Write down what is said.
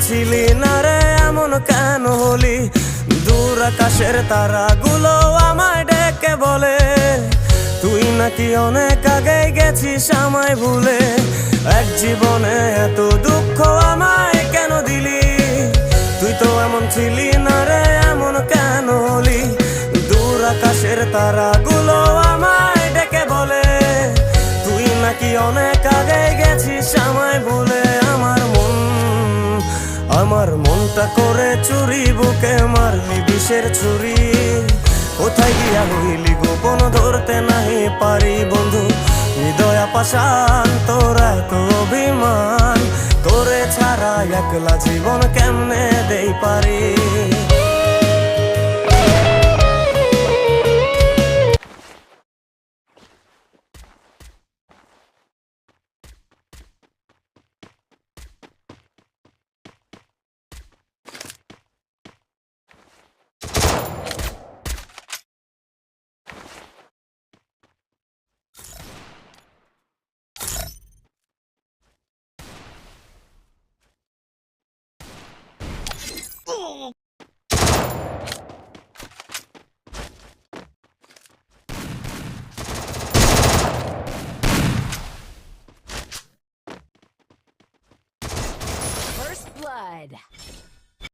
ছিলি না রে এমন কেন হলি? দূর আকাশের তারাগুলো আমায় ডেকে বলে তুই নাকি অনেক আগে গেছিস আমায় ভুলে। এক জীবনে এত দুঃখ আমায় কেন দিলি? তুই তো এমন ছিলি না রে এমন কেন হলি? দূর আকাশের তারাগুলো আমায় ডেকে বলে তুই নাকি অনেক আগে গেছিস আমায় ভুলে। আমার মনটা করে চুরি, বুকে মারলি বিষের ছুরি। কোথায় গিয়া হইলি গোপন ধরতে নাহি পারি বন্ধু। হৃদয় পাষাণ তোর এত অভিমান, তোরে ছাড়া একলা জীবন কেমনে দেই পারি? First blood.